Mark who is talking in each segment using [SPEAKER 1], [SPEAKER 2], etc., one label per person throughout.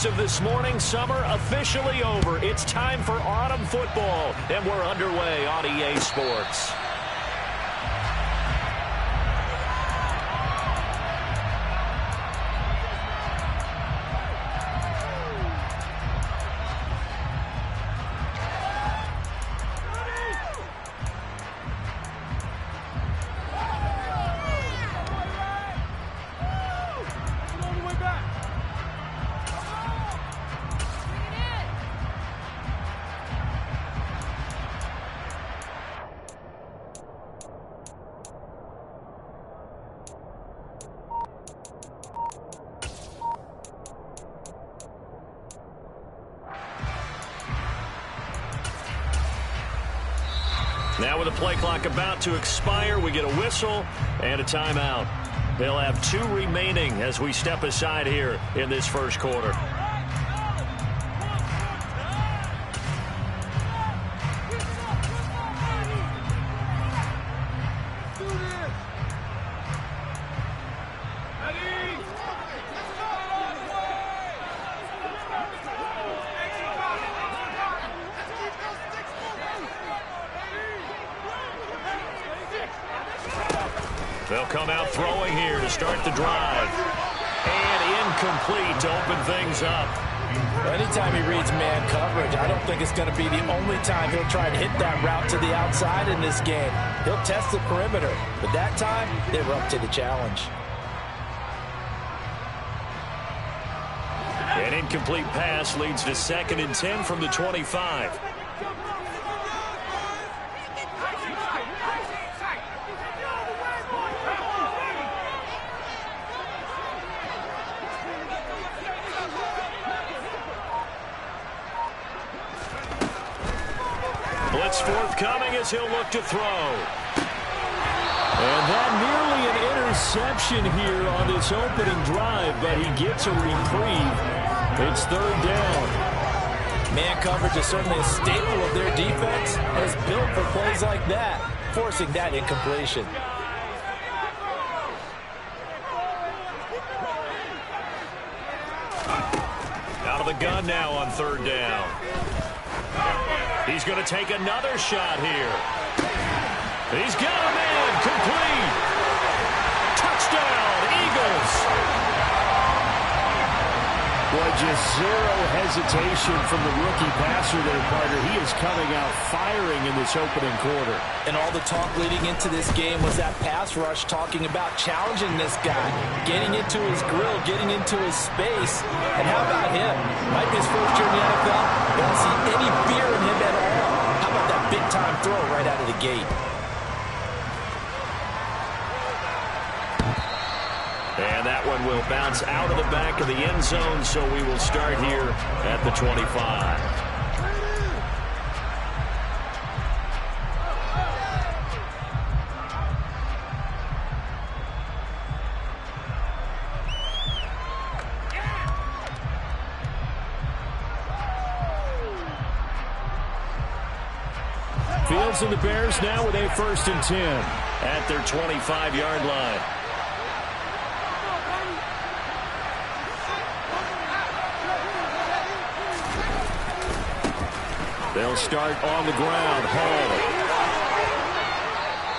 [SPEAKER 1] As of this morning, summer officially over. It's time for autumn football, and we're underway on EA Sports. Now with the play clock about to expire, we get a whistle and a timeout. They'll have 2 remaining as we step aside here in this first quarter. They'll come out throwing here to start the drive. And incomplete to open things up.
[SPEAKER 2] Anytime he reads man coverage, I don't think it's going to be the only time he'll try to hit that route to the outside in this game. He'll test the perimeter, but that time, they were up to the challenge.
[SPEAKER 1] An incomplete pass leads to 2nd and 10 from the 25. Blitz forthcoming as he'll look to throw.
[SPEAKER 3] And that nearly an interception here on this opening drive, but he gets a reprieve. It's 3rd down.
[SPEAKER 2] Man coverage is certainly a staple of their defense and is built for plays like that, forcing that incompletion.
[SPEAKER 1] Out of the gun now on 3rd down. He's going to take another shot here. He's got a man. Complete. Touchdown, Eagles.
[SPEAKER 3] Boy, just zero hesitation from the rookie passer there, partner. He is coming out firing in this opening quarter.
[SPEAKER 2] And all the talk leading into this game was that pass rush talking about challenging this guy, getting into his grill, getting into his space. And how about him? Might be his first year in the NFL. Don't see any fear in him at all. How about that big-time throw right out of the gate?
[SPEAKER 1] And that one will bounce out of the back of the end zone, so we will start here at the 25. Fields and the Bears now with a 1st and 10 at their 25-yard line. They'll start on the ground. Hall.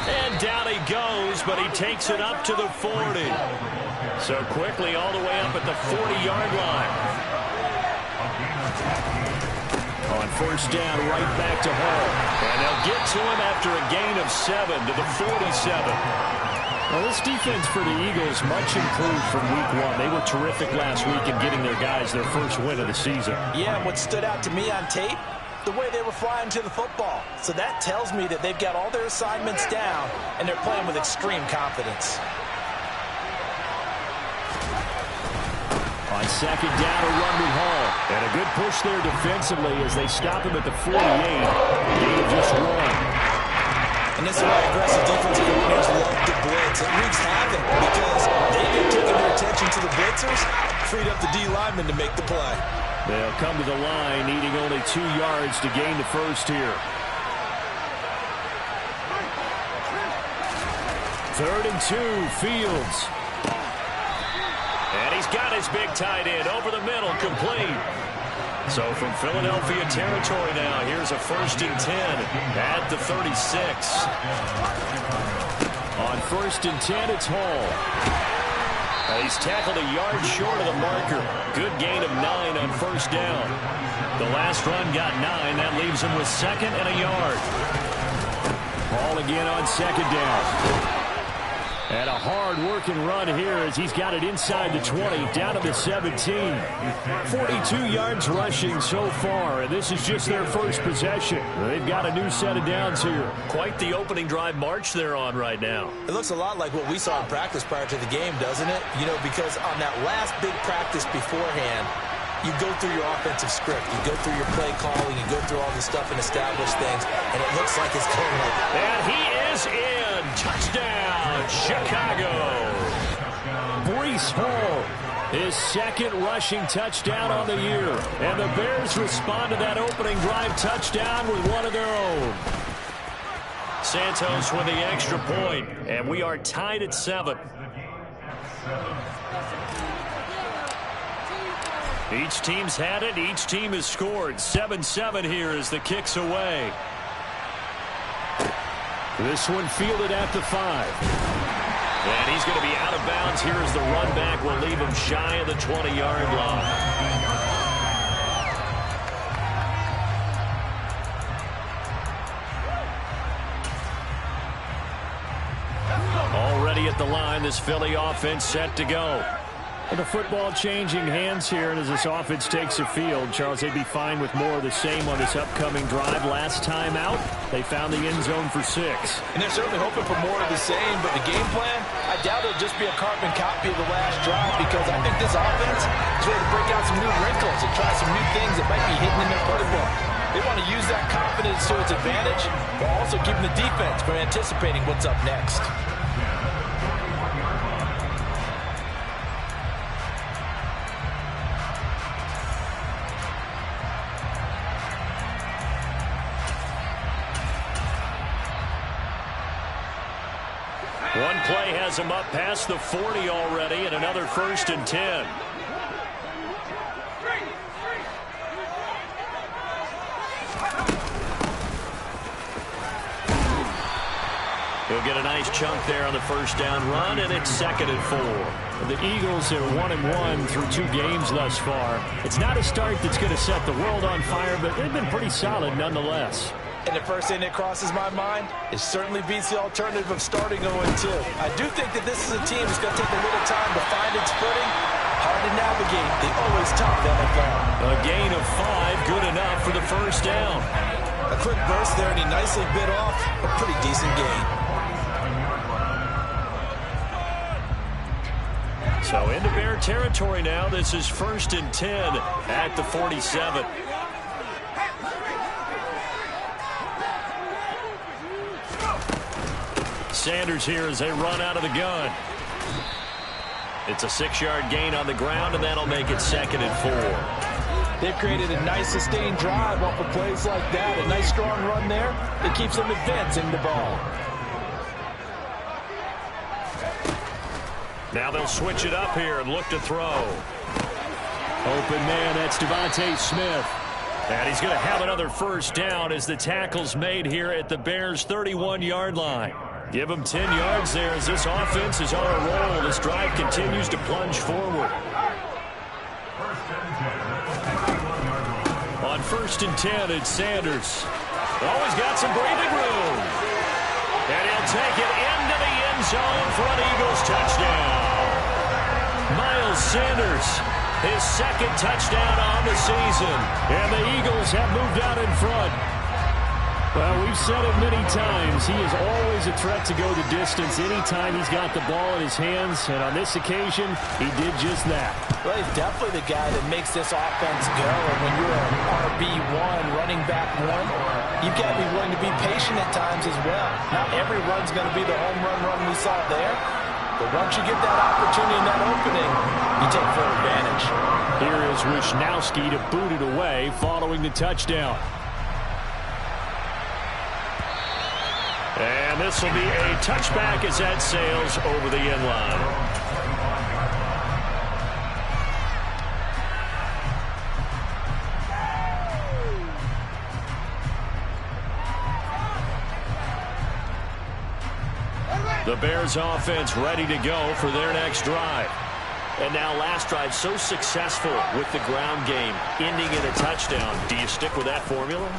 [SPEAKER 1] And down he goes, but he takes it up to the 40. So quickly all the way up at the 40-yard line. On 1st down, right back to Hall. And they'll get to him after a gain of 7 to the 47.
[SPEAKER 3] Well, this defense for the Eagles much improved from week 1. They were terrific last week in getting their guys their first win of the season.
[SPEAKER 2] Yeah, and what stood out to me on tape, the way they were flying to the football. So that tells me that they've got all their assignments down, and they're playing with extreme confidence.
[SPEAKER 3] On 2nd down, a run with Hall. And a good push there defensively as they stop him at the 48. Gain of just 1.
[SPEAKER 2] And this is why aggressive defensive coordinators love to blitz. It wreaks havoc because they get taking their attention to the blitzers, freed up the D lineman to make the play.
[SPEAKER 3] They'll come to the line, needing only 2 yards to gain the first here. 3rd and 2, Fields. And he
[SPEAKER 1] he's got his big tight end over the middle, complete. So from Philadelphia territory now, here's a 1st and 10 at the 36.
[SPEAKER 3] On 1st and 10, it's Hall.
[SPEAKER 1] He's tackled a yard short of the marker. Good gain of 9 on 1st down. The last run got 9. That leaves him with 2nd and a yard.
[SPEAKER 3] Hall again on 2nd down. And a hard-working run here as he's got it inside the 20, down to the 17. 42 yards rushing so far, and this is just their first possession. They've got a new set of downs here.
[SPEAKER 1] Quite the opening drive march they're on right now.
[SPEAKER 2] It looks a lot like what we saw in practice prior to the game, doesn't it? You know, because on that last big practice beforehand, you go through your offensive script. You go through your play calling. You go through all the stuff and establish things, and it looks like it's going like that.
[SPEAKER 1] And he is in. Touchdown, Chicago.
[SPEAKER 3] Breece Hall, his 2nd rushing touchdown on the year. And the Bears respond to that opening drive touchdown with one of their own.
[SPEAKER 1] Santos with the extra point, and we are tied at 7. Each team's had it. Each team has scored. 7-7 here as the kick's away.
[SPEAKER 3] This one fielded at the 5.
[SPEAKER 1] And he's going to be out of bounds here as the run back will leave him shy of the 20-yard line. Already at the line, this Philly offense set to go.
[SPEAKER 3] And the football changing hands here, and as this offense takes the field, Charles, they'd be fine with more of the same on this upcoming drive. Last time out, they found the end zone for 6.
[SPEAKER 2] And they're certainly hoping for more of the same, but the game plan, I doubt it'll just be a carbon copy of the last drive, because I think this offense is ready to break out some new wrinkles and try some new things that might be hidden in their playbook. They want to use that confidence to its advantage, while also keeping the defense from anticipating what's up next.
[SPEAKER 1] One play has him up past the 40 already, and another 1st and 10. He'll get a nice chunk there on the 1st down run, and it's 2nd and 4.
[SPEAKER 3] The Eagles are 1-1 through 2 games thus far. It's not a start that's going to set the world on fire, but they've been pretty solid nonetheless.
[SPEAKER 2] And the first thing that crosses my mind is certainly beats the alternative of starting 0-2. I do think that this is a team that's going to take a little time to find its footing. Hard to navigate the always tough NFL.
[SPEAKER 1] A gain of 5, good enough for the 1st down.
[SPEAKER 2] A quick burst there, and he nicely bit off a pretty decent gain.
[SPEAKER 1] So into Bear territory now. This is 1st and 10 at the 47. Sanders here as they run out of the gun. It's a 6-yard gain on the ground, and that'll make it 2nd and 4.
[SPEAKER 2] They've created a nice sustained drive off of plays like that. A nice strong run there that keeps them advancing the ball.
[SPEAKER 1] Now they'll switch it up here and look to throw.
[SPEAKER 3] Open man, that's Devontae Smith.
[SPEAKER 1] And he's going to have another 1st down as the tackle's made here at the Bears' 31-yard line. Give him 10 yards there as this offense is on a roll. This drive continues to plunge forward. On 1st and 10, it's Sanders. Always got some breathing room. And he'll take it into the end zone for an Eagles touchdown. Miles Sanders, his 2nd touchdown on the season.
[SPEAKER 3] And the Eagles have moved out in front. Well, we've said it many times. He is always a threat to go the distance anytime he's got the ball in his hands. And on this occasion, he did just that.
[SPEAKER 2] Well, he's definitely the guy that makes this offense go. And when you're an RB1, running back 1, you've got to be willing to be patient at times as well. Not every run's going to be the home run we saw there. But once you get that opportunity and that opening, you take full advantage.
[SPEAKER 3] Here is Wisnowski to boot it away following the touchdown.
[SPEAKER 1] And this will be a touchback as that sails over the end line. The Bears offense ready to go for their next drive.
[SPEAKER 2] And now last drive so successful with the ground game, ending in a touchdown. Do you stick with that formula?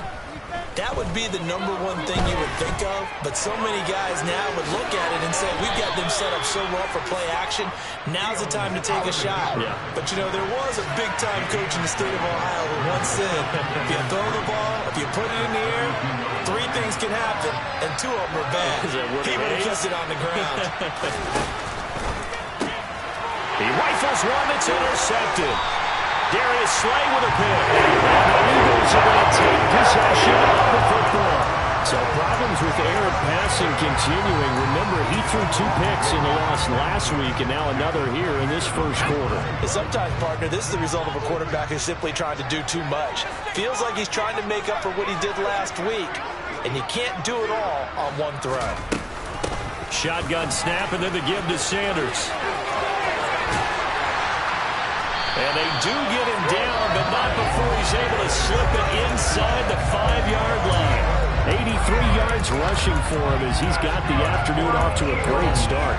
[SPEAKER 2] That would be the number one thing you would think of, but so many guys now would look at it and say, we've got them set up so well for play action, now's the time to take a shot. Yeah. But, you know, there was a big-time coach in the state of Ohio who once said, if you throw the ball, if you put it in the air, 3 things can happen, and 2 of them are bad. He would have kept it on the ground.
[SPEAKER 1] He rifles one that's intercepted. Darius Slay with a pick. And the Eagles are going to take possession of the football. So problems with Aaron passing continuing. Remember, he threw 2 picks in the loss last week, and now another here in this first quarter.
[SPEAKER 2] Sometimes, partner, this is the result of a quarterback who's simply trying to do too much. Feels like he's trying to make up for what he did last week, and you can't do it all on one throw.
[SPEAKER 1] Shotgun snap, and then the give to Sanders. And they do get him down, but not before he's able to slip it inside the 5-yard line. 83 yards rushing for him as he's got the afternoon off to a great start.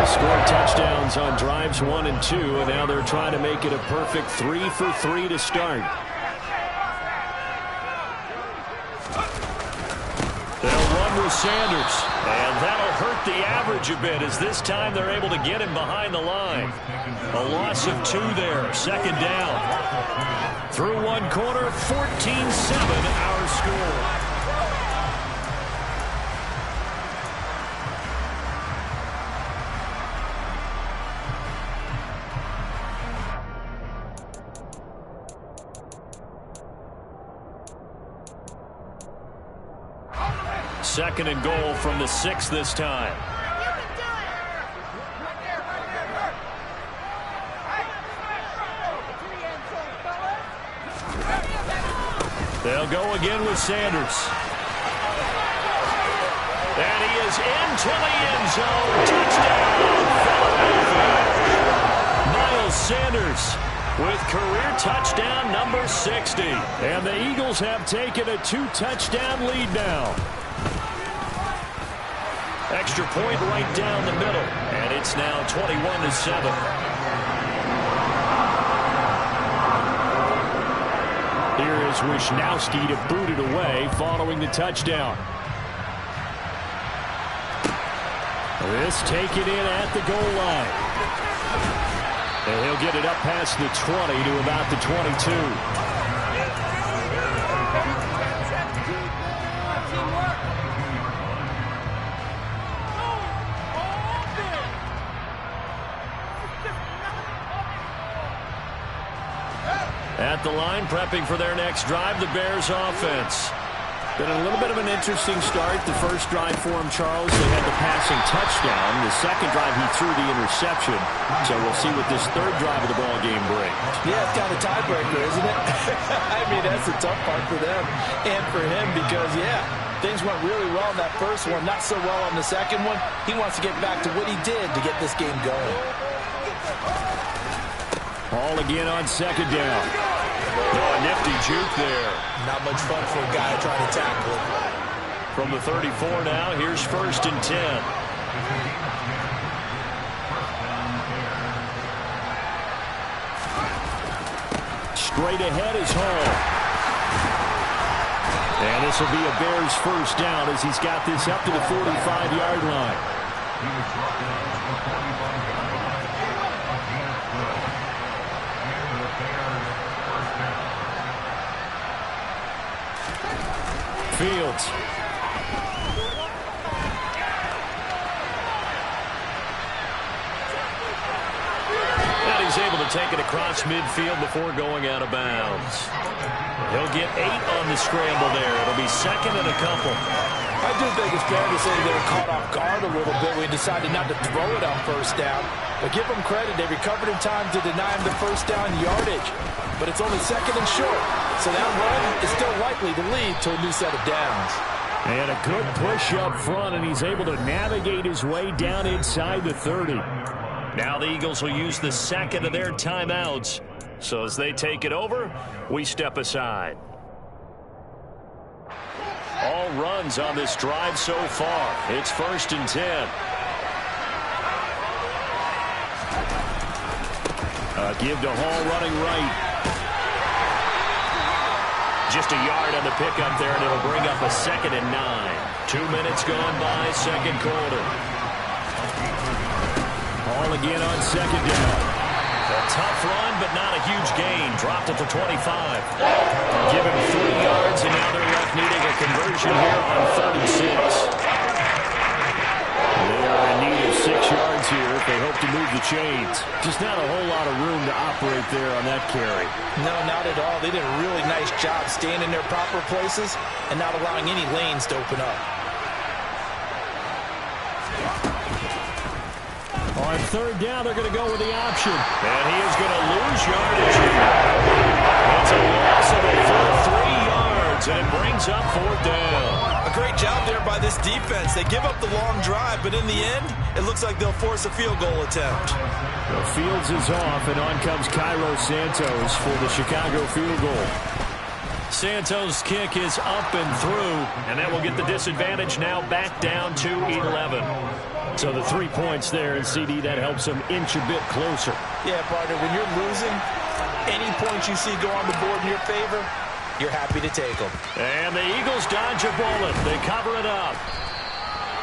[SPEAKER 1] They scored touchdowns on drives 1 and 2, and now they're trying to make it a perfect 3 for 3 to start. They'll run with Sanders, and that'll hurt the average a bit as this time they're able to get him behind the line. A loss of 2 there, second down. Through one quarter, 14-7 our score. Second and goal from the 6 this time. They'll go again with Sanders. And he is into the end zone. Touchdown, Philadelphia. Miles Sanders with career touchdown number 60. And the Eagles have taken a 2-touchdown lead now. Extra point right down the middle. And it's now 21-7. Here is Wisnowski to boot it away following the touchdown. This taken in at the goal line. And he'll get it up past the 20 to about the 22. At the line, prepping for their next drive, the Bears offense. Been a little bit of an interesting start. The first drive for him, Charles, they had the passing touchdown. The second drive, he threw the interception. So we'll see what this third drive of the ball game brings.
[SPEAKER 2] Yeah, it's kind of a tiebreaker, isn't it? I mean, that's the tough part for them and for him because, yeah, things went really well in that first one, not so well on the second one. He wants to get back to what he did to get this game going.
[SPEAKER 1] All again on second down. Oh, a nifty juke there.
[SPEAKER 2] Not much fun for a guy trying to tackle it.
[SPEAKER 1] From the 34 now, here's 1st and 10. Straight ahead is Hall. And this will be a Bears first down as he's got this up to the 45-yard line. Fields. And he's able to take it across midfield before going out of bounds. He'll get 8 on the scramble there. It'll be second and a couple.
[SPEAKER 2] I do think it's fair to say they were caught off guard a little bit. We decided not to throw it on first down. But give them credit. They recovered in time to deny him the first down yardage. But it's only second and short. So that run is still likely to lead to a new set of downs.
[SPEAKER 1] And a good push up front, and he's able to navigate his way down inside the 30. Now the Eagles will use the second of their timeouts. So as they take it over, we step aside. All runs on this drive so far. It's 1st and 10.
[SPEAKER 3] Give to Hall running right.
[SPEAKER 1] Just a yard on the pickup there, and it'll bring up a 2nd and 9. 2 minutes gone by, second quarter.
[SPEAKER 3] Hall again on 2nd down.
[SPEAKER 1] A tough run, but not a huge gain. Dropped at the 25. Give him 3 yards, and now they're left needing a conversion here on 3rd and 6.
[SPEAKER 3] They are in need of 6 yards here if they hope to move the chains. Just not a whole lot of room to operate there on that carry.
[SPEAKER 2] No, not at all. They did a really nice job staying in their proper places and not allowing any lanes to open up.
[SPEAKER 3] On 3rd down, they're going to go with the option.
[SPEAKER 1] And he is going to lose yardage here. It's a loss of a full 3 yards, and it brings up 4th down.
[SPEAKER 2] A great job there by this defense. They give up the long drive, but in the end, it looks like they'll force a field goal attempt.
[SPEAKER 3] The Fields is off, and on comes Cairo Santos for the Chicago field goal.
[SPEAKER 1] Santos' kick is up and through, and that will get the disadvantage now back down to 11.
[SPEAKER 3] So the 3 points there, and CD, that helps them inch a bit closer.
[SPEAKER 2] Yeah, partner, when you're losing, any points you see go on the board in your favor, you're happy to take them.
[SPEAKER 1] And the Eagles dodge a bullet. They cover it up.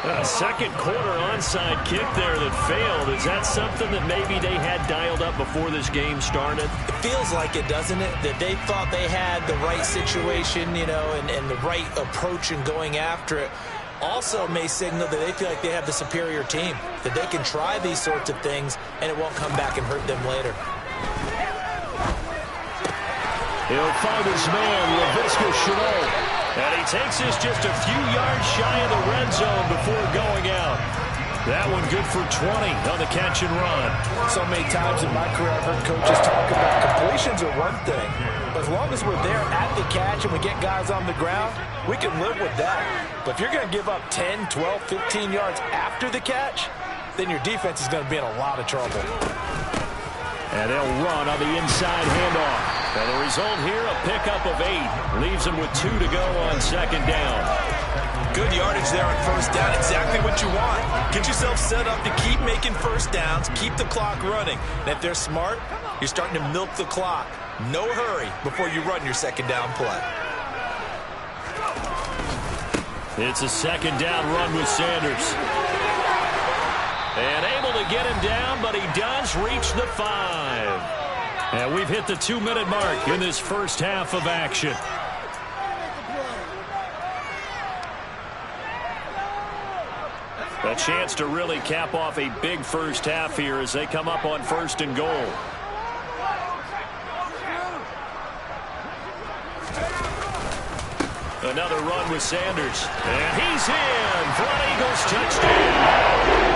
[SPEAKER 1] A second quarter onside kick there that failed. Is that something that maybe they had dialed up before this game started?
[SPEAKER 2] It feels like it, doesn't it? That they thought they had the right situation, you know, and the right approach in going after it. Also may signal that they feel like they have the superior team, that they can try these sorts of things and it won't come back and hurt them later.
[SPEAKER 3] He'll find his man, Laviska Shenault.
[SPEAKER 1] And he takes this just a few yards shy of the red zone before going out. That one good for 20 on the catch and run.
[SPEAKER 2] So many times in my career I've heard coaches talk about completions are one thing. But as long as we're there at the catch and we get guys on the ground, we can live with that. But if you're going to give up 10, 12, 15 yards after the catch, then your defense is going to be in a lot of trouble.
[SPEAKER 3] And they'll run on the inside handoff.
[SPEAKER 1] And the result here, a pickup of 8. Leaves them with 2 to go on 2nd down.
[SPEAKER 2] Good yardage there on 1st down. Exactly what you want. Get yourself set up to keep making 1st downs, keep the clock running. And if they're smart, you're starting to milk the clock. No hurry before you run your 2nd down play.
[SPEAKER 1] It's a 2nd down run with Sanders. And able to get him down, but he does reach the 5. And we've hit the 2-minute mark in this first half of action. A chance to really cap off a big first half here as they come up on 1st and goal. Another run with Sanders. And he's in for an Eagles touchdown.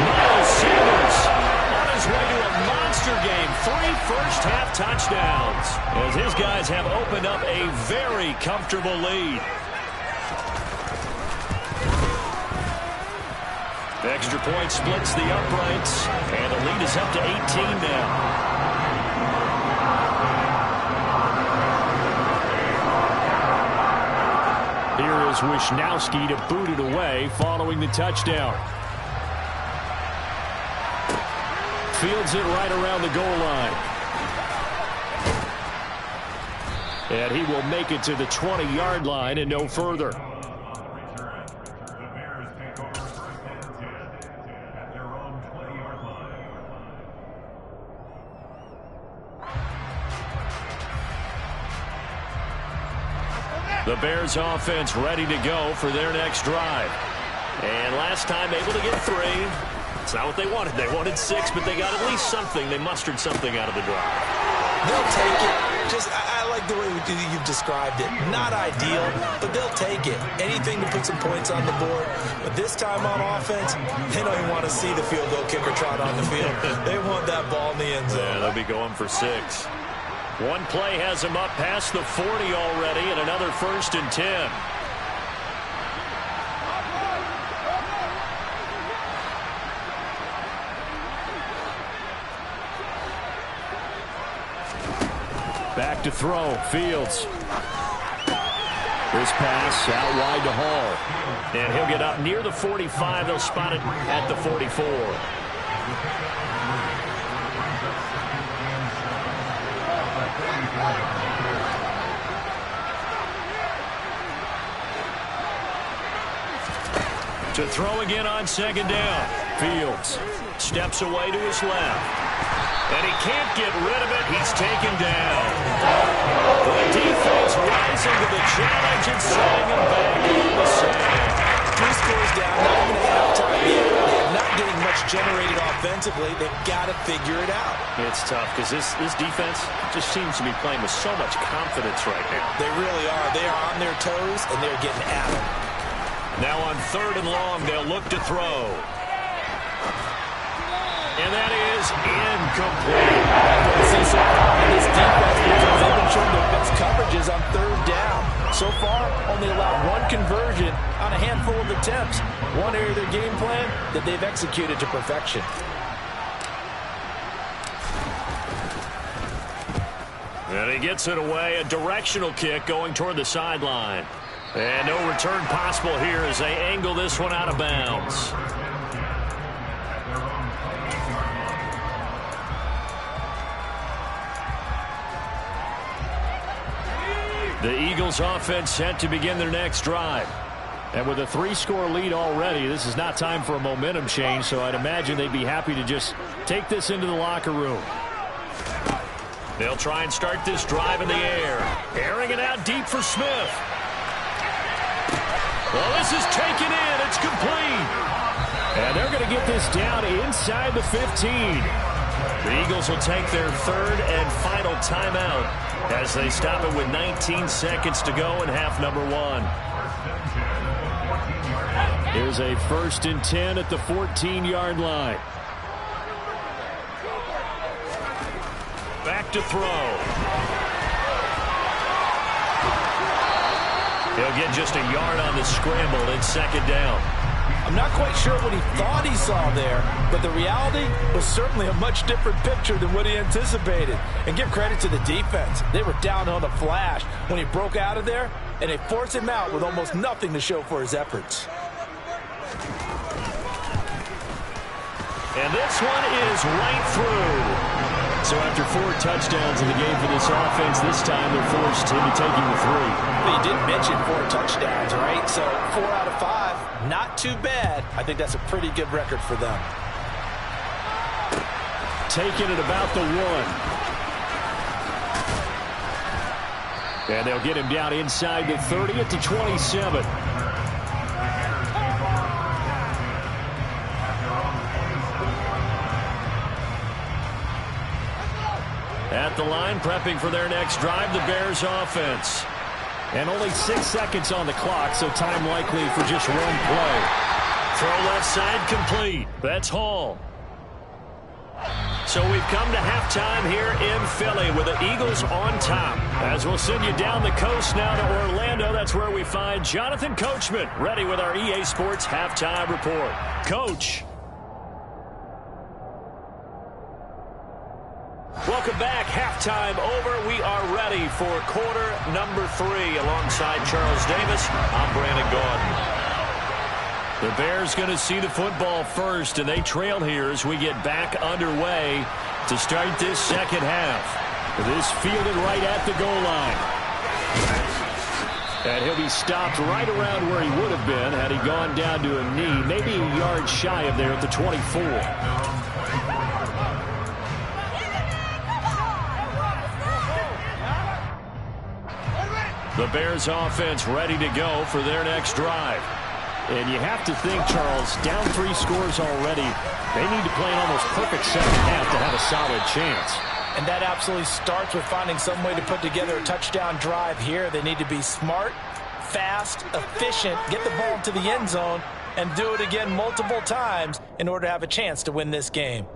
[SPEAKER 1] Miles Sanders on his way to a monster game. 3 first-half touchdowns as his guys have opened up a very comfortable lead. Extra point splits the uprights, and the lead is up to 18 now. Here is Wisnowski to boot it away following the touchdown. Fields it right around the goal line. And he will make it to the 20-yard line and no further. The Bears offense ready to go for their next drive. And last time able to get 3. It's not what they wanted. They wanted 6, but they got at least something. They mustered something out of the drive.
[SPEAKER 2] They'll take it. I like the way you've described it. Not ideal, but they'll take it. Anything to put some points on the board. But this time on offense, they don't even want to see the field goal kicker trot on the field. They want that ball in the end zone.
[SPEAKER 1] Yeah, they'll be going for 6. One play has him up past the 40 already, and another 1st and 10. Back to throw, Fields. This pass out wide to Hall. And he'll get up near the 45. They'll spot it at the 44. To throw again on second down. Fields steps away to his left. And he can't get rid of it. He's taken down. The defense rising to the challenge and setting him back on the sand.
[SPEAKER 2] 3 scores down, not even at halftime yet. They're not getting much generated offensively. They've got to figure it out.
[SPEAKER 1] It's tough because this defense just seems to be playing with so much confidence right now.
[SPEAKER 2] They really are. They are on their toes, and they're getting at it.
[SPEAKER 1] Now on 3rd and long, they'll look to throw. And that is incomplete.
[SPEAKER 2] See so far in this defense because they've been showing their best coverages on 3rd down. So far, only allowed 1 conversion on a handful of attempts. One area of their game plan that they've executed to perfection.
[SPEAKER 1] And he gets it away, a directional kick going toward the sideline. And no return possible here as they angle this one out of bounds. The Eagles offense set to begin their next drive. And with a 3-score lead already, this is not time for a momentum change, so I'd imagine they'd be happy to just take this into the locker room. They'll try and start this drive in the air. Airing it out deep for Smith. Well, this is taken in. It's complete. And they're going to get this down inside the 15. The Eagles will take their 3rd and final timeout as they stop it with 19 seconds to go in half number 1. Here's a 1st and 10 at the 14-yard line. Back to throw. He'll get just a yard on the scramble in 2nd down.
[SPEAKER 2] I'm not quite sure what he thought he saw there, but the reality was certainly a much different picture than what he anticipated. And give credit to the defense. They were down on a flash when he broke out of there, and they forced him out with almost nothing to show for his efforts.
[SPEAKER 1] And this one is right through. So after 4 touchdowns in the game for this offense, this time they're forced into taking the 3.
[SPEAKER 2] But you did mention 4 touchdowns, right? So 4 out of 5, not too bad. I think that's a pretty good record for them.
[SPEAKER 1] Taking it about the 1. And they'll get him down inside the 30 at the 27. At the line, prepping for their next drive, the Bears offense. And only 6 seconds on the clock, so time likely for just 1 play. Throw left side complete. That's Hall. So we've come to halftime here in Philly with the Eagles on top. As we'll send you down the coast now to Orlando, that's where we find Jonathan Coachman ready with our EA Sports halftime report. Coach. Welcome back. Halftime over. We are ready for quarter number 3. Alongside Charles Davis, I'm Brandon Gaudin. The Bears going to see the football first, and they trail here as we get back underway to start this second half. This fielded right at the goal line. And he'll be stopped right around where he would have been had he gone down to a knee, maybe a yard shy of there at the 24. The Bears offense ready to go for their next drive. And you have to think, Charles, down 3 scores already. They need to play an almost perfect second half to have a solid chance.
[SPEAKER 2] And that absolutely starts with finding some way to put together a touchdown drive here. They need to be smart, fast, efficient, get the ball to the end zone, and do it again multiple times in order to have a chance to win this game.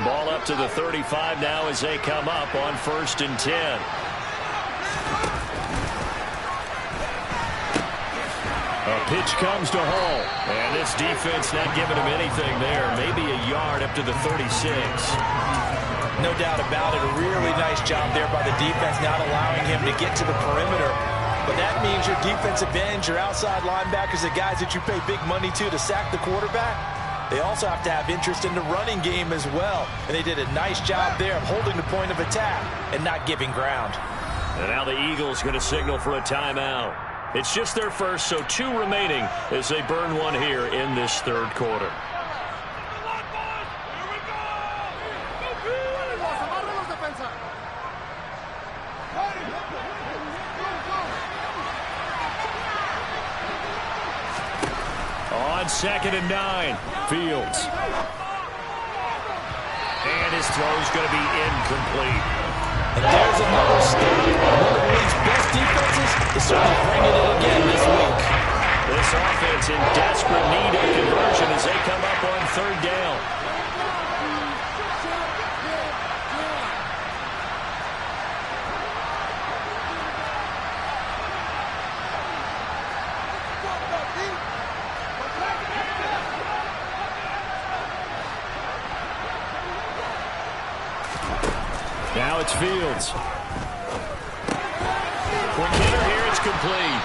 [SPEAKER 1] Ball up to the 35 now as they come up on 1st and 10. A pitch comes to Hall, and this defense not giving him anything there. Maybe a yard up to the 36.
[SPEAKER 2] No doubt about it. A really nice job there by the defense, not allowing him to get to the perimeter. But that means your defensive ends, your outside linebackers, the guys that you pay big money to sack the quarterback, they also have to have interest in the running game as well. And they did a nice job there of holding the point of attack and not giving ground.
[SPEAKER 1] And now the Eagles going to signal for a timeout. It's just their first, so 2 remaining as they burn one here in this third quarter. On 2nd and 9, Fields. And his throw's going to be incomplete.
[SPEAKER 2] And there's another stop. One of the league's best defenses is certainly bringing it again this week.
[SPEAKER 1] This offense in desperate need of conversion as they come up on 3rd down. Now it's Fields. Quick hitter here, it's complete.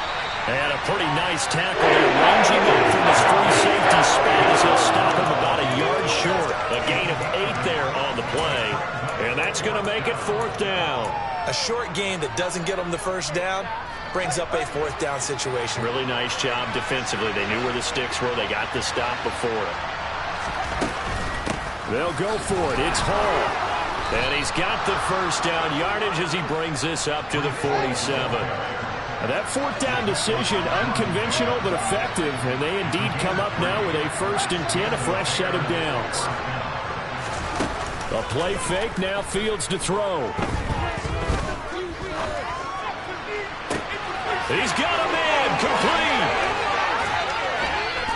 [SPEAKER 1] And a pretty nice tackle there, ranging up from his free safety spot as he'll stop him about a yard short. A gain of 8 there on the play. And that's going to make it 4th down.
[SPEAKER 2] A short gain that doesn't get them the first down brings up a 4th down situation.
[SPEAKER 1] Really nice job defensively. They knew where the sticks were. They got the stop before it. They'll go for it. It's Hall. And he's got the first down yardage as he brings this up to the 47. Now that 4th down decision, unconventional but effective, and they indeed come up now with a 1st and 10, a fresh set of downs. A play fake, now Fields to throw. He's got a man, complete.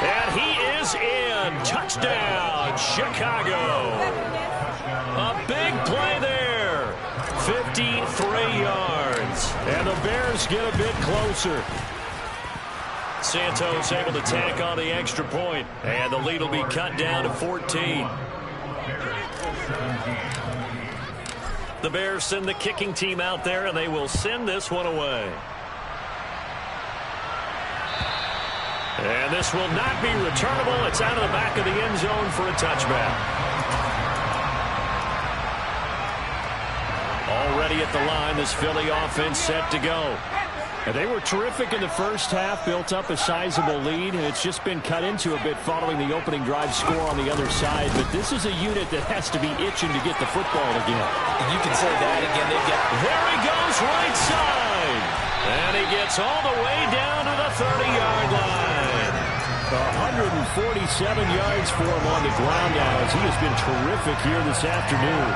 [SPEAKER 1] And he is in. Touchdown, Chicago. A big play there. 53 yards. And the Bears get a bit closer. Santos able to tack on the extra point. And the lead will be cut down to 14. The Bears send the kicking team out there, and they will send this one away. And this will not be returnable. It's out of the back of the end zone for a touchback. Already at the line, this Philly offense set to go. And they were terrific in the first half, built up a sizable lead, and it's just been cut into a bit following the opening drive score on the other side. But this is a unit that has to be itching to get the football again.
[SPEAKER 2] And you can say that again. They've got.
[SPEAKER 1] There he goes, right side. And he gets all the way down to the 30-yard line.
[SPEAKER 3] 147 yards for him on the ground now as he has been terrific here this afternoon.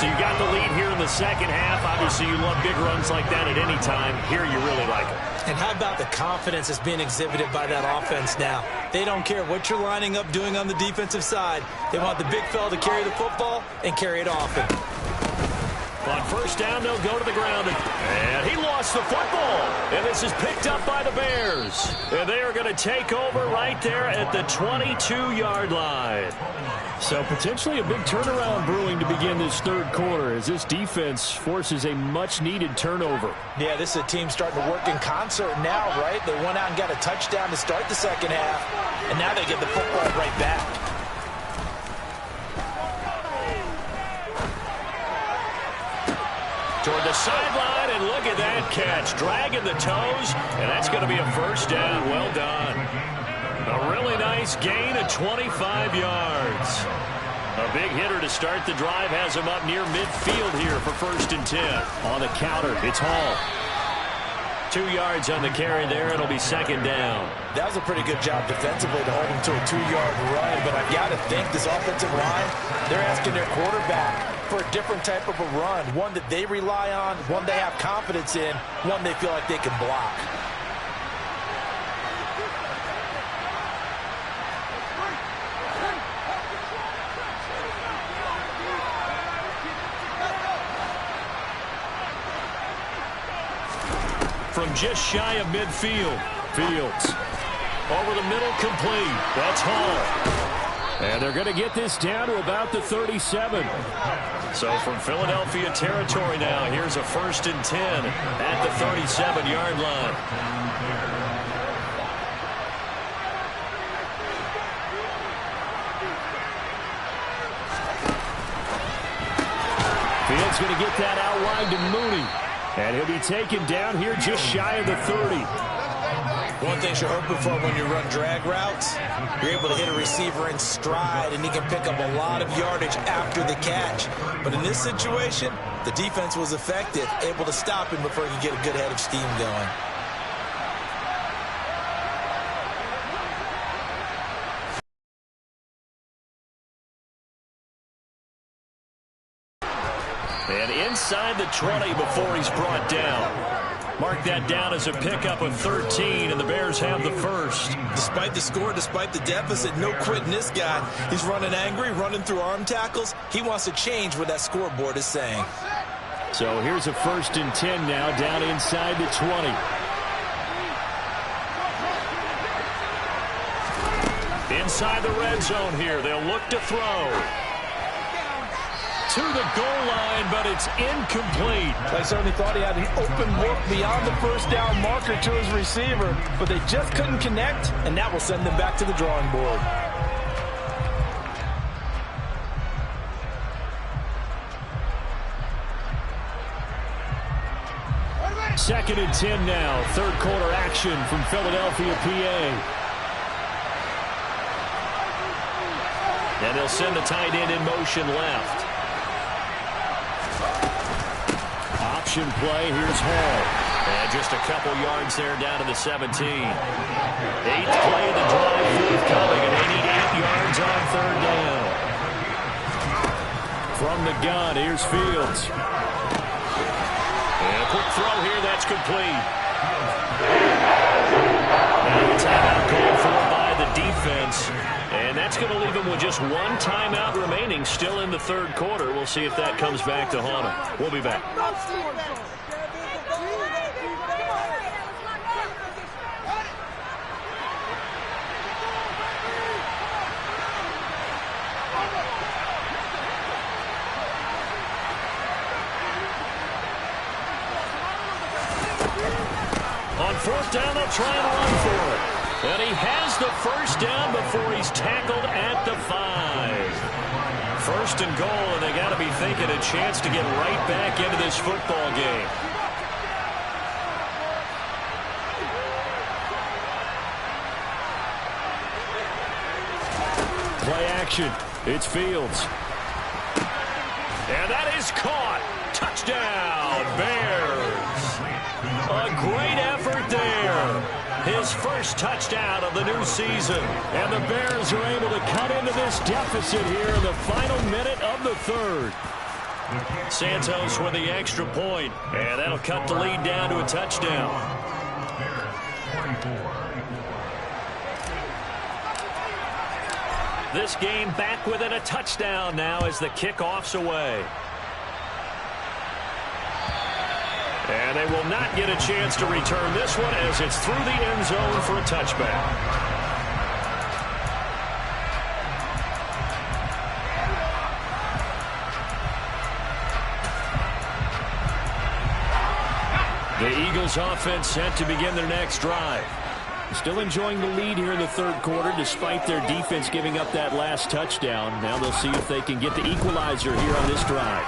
[SPEAKER 1] So you got the lead here in the second half. Obviously, you love big runs like that at any time. Here, you really like it.
[SPEAKER 2] And how about the confidence that's being exhibited by that offense now? They don't care what you're lining up doing on the defensive side. They want the big fella to carry the football and carry it often.
[SPEAKER 1] On 1st down, they'll go to the ground. And he lost the football. And this is picked up by the Bears. And they are going to take over right there at the 22-yard line.
[SPEAKER 3] So potentially a big turnaround brewing to begin this third quarter as this defense forces a much-needed turnover.
[SPEAKER 2] Yeah, this is a team starting to work in concert now, right? They went out and got a touchdown to start the second half, and now they get the football right back.
[SPEAKER 1] Toward the sideline, and look at that catch. Dragging the toes, and that's going to be a 1st down. Well done. A really nice gain of 25 yards. A big hitter to start the drive has him up near midfield here for 1st and 10. On the counter, it's Hall. 2 yards on the carry there. It'll be 2nd down.
[SPEAKER 2] That was a pretty good job defensively to hold him to a 2-yard run, but I've got to think this offensive line, they're asking their quarterback for a different type of a run, one that they rely on, one they have confidence in, one they feel like they can block.
[SPEAKER 1] From just shy of midfield, Fields. Over the middle, complete. That's Hall.
[SPEAKER 3] And they're going to get this down to about the 37.
[SPEAKER 1] So from Philadelphia territory now, here's a 1st and 10 at the 37-yard line.
[SPEAKER 3] Fields going to get that out wide to Mooney. And he'll be taken down here just shy of the 30.
[SPEAKER 2] One thing you're hoping for when you run drag routes, you're able to hit a receiver in stride, and he can pick up a lot of yardage after the catch. But in this situation, the defense was effective, able to stop him before he could get a good head of steam going.
[SPEAKER 3] And inside the 20 before he's brought down. Mark that down as a pickup of 13, and the Bears have the first.
[SPEAKER 2] Despite the score, despite the deficit, no quitting this guy. He's running angry, running through arm tackles. He wants to change what that scoreboard is saying.
[SPEAKER 3] So here's a 1st and 10 now, down inside the 20. Inside the red zone here. They'll look to throw. To the goal line, but it's incomplete.
[SPEAKER 2] I certainly thought he had an open look beyond the first down marker to his receiver, but they just couldn't connect, and that will send them back to the drawing board.
[SPEAKER 3] Second and 10 now. Third quarter action from Philadelphia, PA. And they'll send the tight end in motion left. Option play. Here's Hall. And just a couple yards there down to the 17. 8th play of the drive forthcoming, and they need 8 yards on third down. From the gun, here's Fields. And a quick throw here, that's complete. Now the timeout called for by the defense. And that's going to leave him with just one timeout remaining, still in the third quarter. We'll see if that comes back to haunt him. We'll be back. On 4th down, they'll try and run for it. And he has the first down before he's tackled at the 5. First and goal, and they got to be thinking a chance to get right back into this football game. Play action. It's Fields. And that is caught. Touchdown, Bears. A great effort there. His first touchdown of the new season. And the Bears are able to cut into this deficit here in the final minute of the third. Santos with the extra point. And that'll cut the lead down to a touchdown. This game back within a touchdown now as the kickoff's away. And they will not get a chance to return this one as it's through the end zone for a touchback. The Eagles offense set to begin their next drive. Still enjoying the lead here in the third quarter despite their defense giving up that last touchdown. Now they'll see if they can get the equalizer here on this drive.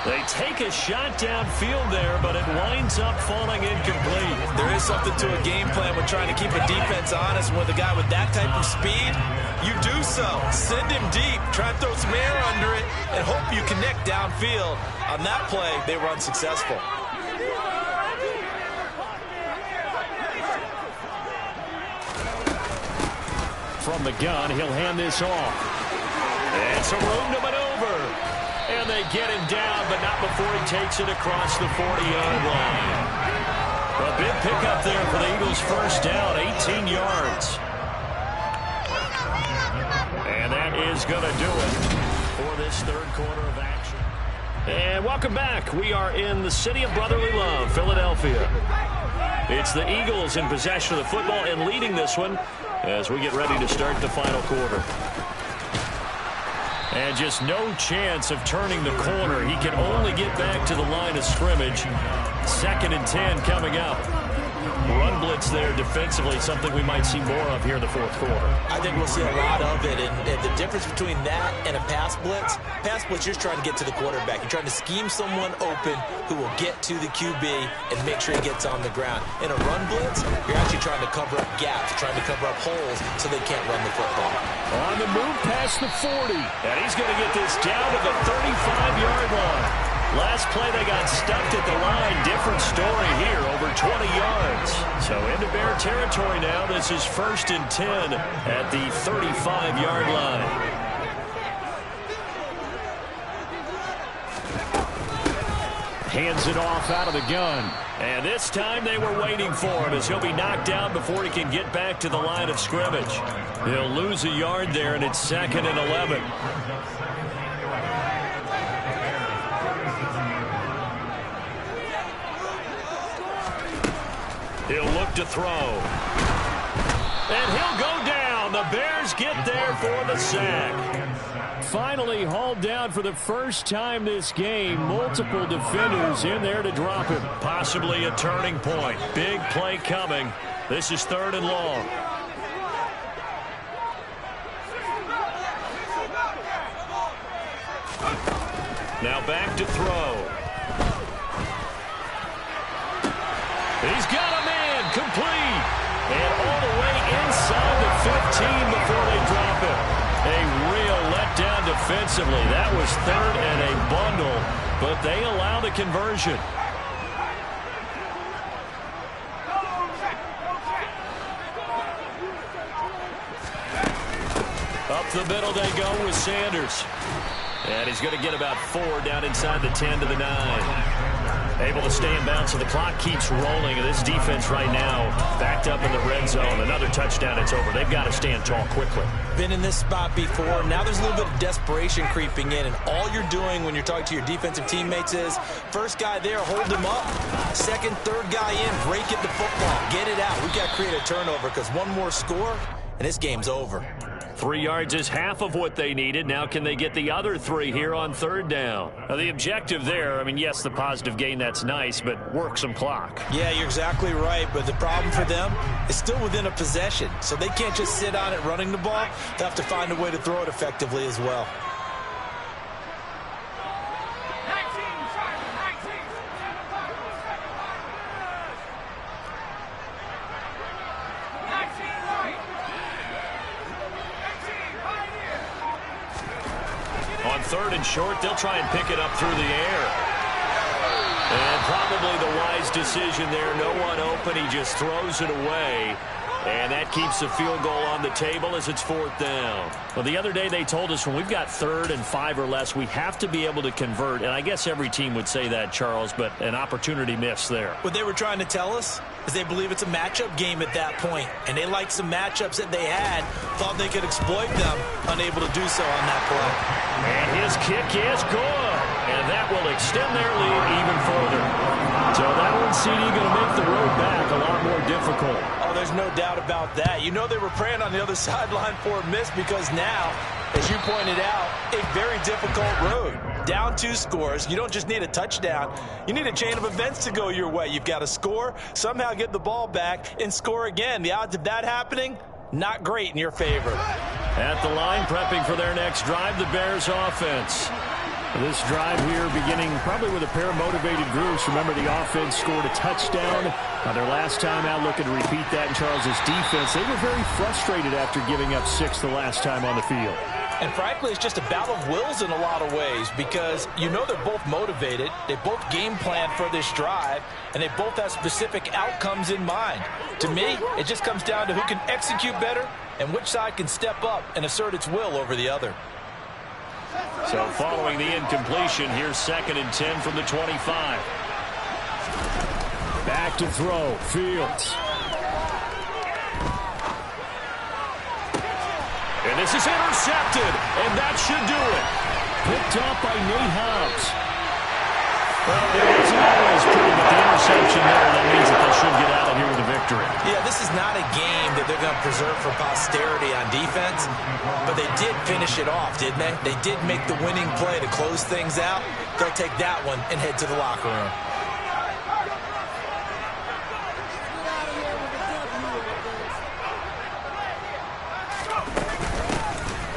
[SPEAKER 3] They take a shot downfield there, but it winds up falling incomplete.
[SPEAKER 2] There is something to a game plan with trying to keep a defense honest. With a guy with that type of speed, you do so. Send him deep, try and throw some air under it, and hope you connect downfield. On that play, they were unsuccessful.
[SPEAKER 3] From the gun, he'll hand this off. And some room to maneuver. And they get him down, but not before he takes it across the 40-yard line. A big pickup there for the Eagles' first down, 18 yards. And that is going to do it for this third quarter of action. And welcome back. We are in the city of brotherly love, Philadelphia. It's the Eagles in possession of the football and leading this one as we get ready to start the final quarter. And just no chance of turning the corner. He can only get back to the line of scrimmage. 2nd and 10 coming up.
[SPEAKER 1] Run blitz there defensively, something we might see more of here in the fourth quarter.
[SPEAKER 2] I think we'll see a lot of it, and the difference between that and a pass blitz, you're just trying to get to the quarterback. You're trying to scheme someone open who will get to the QB and make sure he gets on the ground. In a run blitz, you're actually trying to cover up gaps, trying to cover up holes so they can't run the football.
[SPEAKER 3] On the move past the 40.
[SPEAKER 1] And he's going to get this down to the 35-yard line. Last play, they got stuck at the line. Different story here, over 20 yards. So into Bear territory now. This is 1st and 10 at the 35-yard line.
[SPEAKER 3] Hands it off out of the gun.
[SPEAKER 1] And this time they were waiting for him as he'll be knocked down before he can get back to the line of scrimmage. He'll lose a yard there, and it's 2nd and 11. He'll look to throw. And he'll go down. The Bears get there for the sack.
[SPEAKER 3] Finally hauled down for the first time this game. Multiple defenders in there to drop him.
[SPEAKER 1] Possibly a turning point. Big play coming. This is 3rd and long. Now back to throw. He's got a man complete. And all the way inside the 15 before they drop him. A real letdown defensively. That was 3rd and a bundle, but they allow the conversion. Up the middle they go with Sanders. And he's going to get about 4 down inside the 10 to the 9. Able to stay in bounds, so the clock keeps rolling. And this defense right now backed up in the red zone. Another touchdown, it's over. They've got to stand tall quickly.
[SPEAKER 2] Been in this spot before. Now there's a little bit of desperation creeping in. And all you're doing when you're talking to your defensive teammates is, first guy there, hold him up. Second, third guy in, break it the football. Get it out. We've got to create a turnover because one more score, and this game's over.
[SPEAKER 1] 3 yards is half of what they needed. Now can they get the other 3 here on 3rd down? Now the objective there, I mean, yes, the positive gain, that's nice, but work some clock.
[SPEAKER 2] Yeah, you're exactly right, but the problem for them is still within a possession. So they can't just sit on it running the ball. They have to find a way to throw it effectively as well.
[SPEAKER 1] On 3rd and short, they'll try and pick it up through the air. And probably the wise decision there. No one open. He just throws it away. And that keeps the field goal on the table as it's 4th down. Well, the other day they told us when we've got 3rd and 5 or less, we have to be able to convert. And I guess every team would say that, Charles, but an opportunity missed there.
[SPEAKER 2] What they were trying to tell us is they believe it's a matchup game at that point. And they liked some matchups that they had, thought they could exploit them, unable to do so on that play.
[SPEAKER 1] And his kick is good. And that will extend their lead even further.
[SPEAKER 3] So that one, CD, going to make the road back a lot more difficult.
[SPEAKER 2] Oh, there's no doubt about that. You know they were praying on the other sideline for a miss because now, as you pointed out, a very difficult road. Down 2 scores. You don't just need a touchdown. You need a chain of events to go your way. You've got to score, somehow get the ball back, and score again. The odds of that happening, not great in your favor.
[SPEAKER 1] At the line, prepping for their next drive, the Bears offense.
[SPEAKER 3] This drive here beginning probably with a pair of motivated groups. Remember, the offense scored a touchdown. Their last time out, looking to repeat that in Charles's defense. They were very frustrated after giving up 6 the last time on the field.
[SPEAKER 2] And frankly, it's just a battle of wills in a lot of ways because you know they're both motivated. They both game plan for this drive, and they both have specific outcomes in mind. To me, it just comes down to who can execute better and which side can step up and assert its will over the other.
[SPEAKER 1] So following the incompletion, here's 2nd and 10 from the 25.
[SPEAKER 3] Back to throw, Fields.
[SPEAKER 1] And this is intercepted, and that should do it.
[SPEAKER 3] Picked up by Nate Hobbs.
[SPEAKER 1] Well, it wasn't always pretty, but the interception there, that means that they should get out of here with a victory.
[SPEAKER 2] Yeah, this is not a game that they're going to preserve for posterity on defense, but they did finish it off, didn't they? They did make the winning play to close things out. They'll take that one and head to the locker room.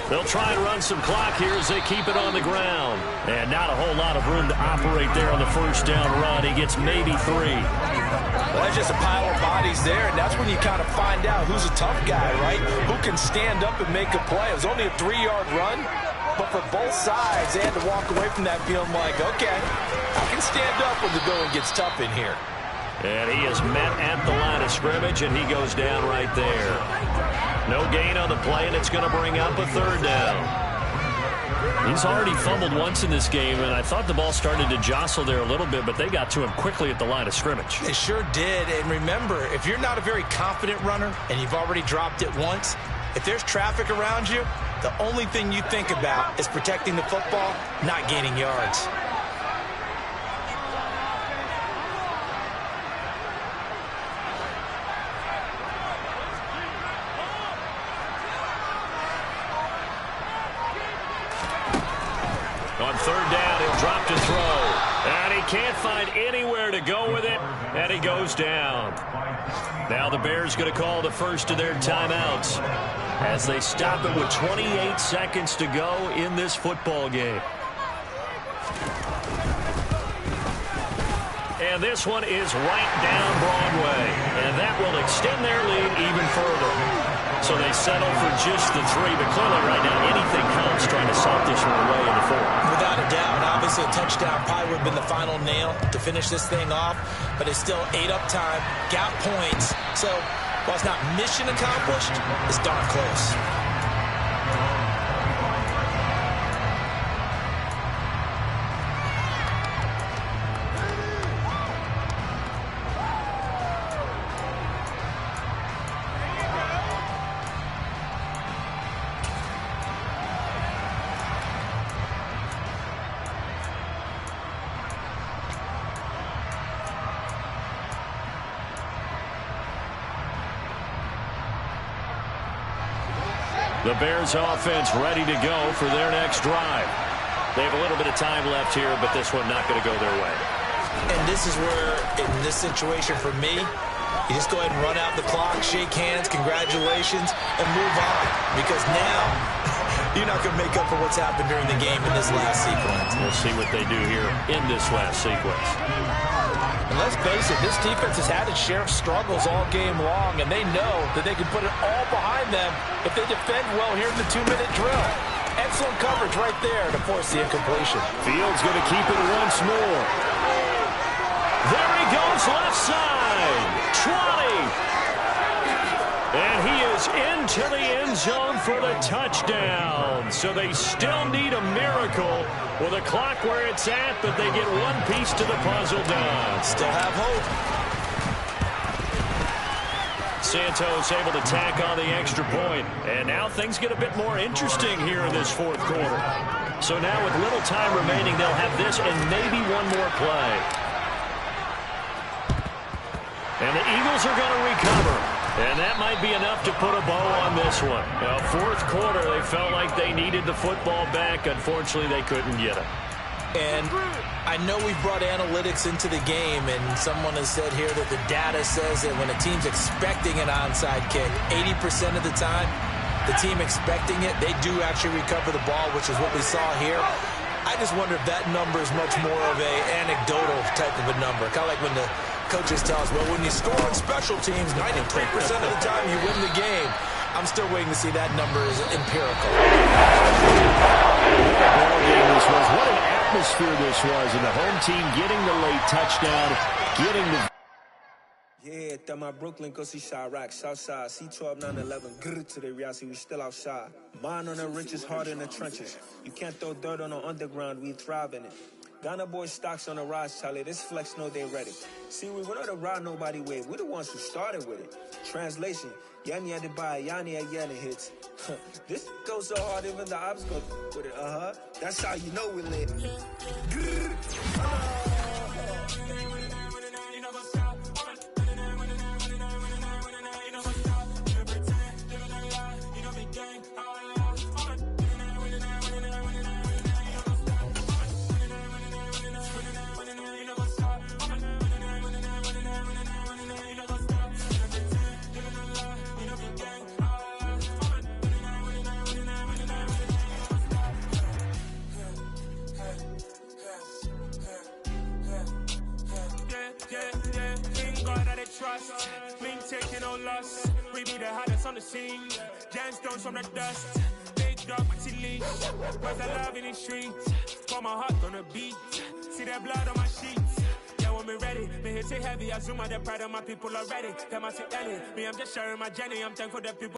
[SPEAKER 1] They'll try and run some clock here as they keep it on the ground. And not a whole lot of room to operate there on the first down run. He gets maybe 3.
[SPEAKER 2] Well, that's just a pile of bodies there, and that's when you kind of find out who's a tough guy, right? Who can stand up and make a play. It was only a 3-yard run, but for both sides, they had to walk away from that feeling like, okay, I can stand up when the going gets tough in here.
[SPEAKER 1] And he is met at the line of scrimmage, and he goes down right there. No gain on the play, and it's going to bring up a 3rd down. He's already fumbled once in this game, and I thought the ball started to jostle there a little bit, but they got to him quickly at the line of scrimmage.
[SPEAKER 2] They sure did, and remember, if you're not a very confident runner and you've already dropped it once, if there's traffic around you, the only thing you think about is protecting the football, not gaining yards.
[SPEAKER 1] On 3rd down, he'll drop to throw. And he can't find anywhere to go with it, and he goes down. Now the Bears going to call the first of their timeouts as they stop it with 28 seconds to go in this football game. And this one is right down Broadway, and that will extend their lead even further. So they settle for just the 3, but clearly right now anything counts trying to salt this one away in the 4th.
[SPEAKER 2] Without a doubt. Obviously a touchdown probably would have been the final nail to finish this thing off, but it's still 8 up time, got points. So while it's not mission accomplished, it's darn close.
[SPEAKER 1] The Bears offense ready to go for their next drive. They have a little bit of time left here, but this one not going to go their way.
[SPEAKER 2] And this is where, in this situation for me, you just go ahead and run out the clock, shake hands, congratulations, and move on. Because now, you're not going to make up for what's happened during the game in this last sequence.
[SPEAKER 1] We'll see what they do here in this last sequence.
[SPEAKER 2] And let's face it, this defense has had its share of struggles all game long, and they know that they can put it all behind them if they defend well here in the 2-minute drill. Excellent coverage right there to force the incompletion.
[SPEAKER 1] Fields going to keep it once more. There he goes, left side. 20. And he is into the end zone for the touchdown. So they still need a miracle with a clock where it's at, but they get one piece to the puzzle done.
[SPEAKER 2] Still have hope.
[SPEAKER 1] Santos able to tack on the extra point. And now things get a bit more interesting here in this 4th quarter. So now with little time remaining, they'll have this and maybe one more play. And the Eagles are going to recover. And that might be enough to put a bow on this one. Now, 4th quarter, they felt like they needed the football back. Unfortunately, they couldn't get it.
[SPEAKER 2] And I know we've brought analytics into the game, and someone has said here that the data says that when a team's expecting an onside kick, 80% of the time, the team expecting it, they do actually recover the ball, which is what we saw here. I just wonder if that number is much more of a anecdotal type of a number. Kind of like when the coaches tell us, well, when you score on special teams, 93% of the time you win the game. I'm still waiting to see that number is empirical.
[SPEAKER 1] What a ball game this was. What an atmosphere this was. And the home team getting the late touchdown, getting the...
[SPEAKER 4] Yeah, that my Brooklyn go see Chirac, Southside, C12, 911, grr to the reality, we still outside. Mine on the riches, hard in the trenches. You can't throw dirt on the underground, we thrive in it. Ghana boys stocks on the rise, Charlie, this flex know they ready. See, we not a ride nobody wave, we the ones who started with it. Translation, Yanni had to buy, Yanni had Yanni hits. This goes so hard, even the ops go with it, That's how you know we lit.
[SPEAKER 5] trust. Link taking no loss. We be the hottest on the scene. Gemstones from the dust. Big dog, Maxi Leash. Where's the love in the streets? For my heart on the beat. See that blood on my sheets. Yeah, when me ready, me hit it heavy. I zoom out the pride of my people already. Them I say Ellie. Me, I'm just sharing my journey. I'm thankful that people.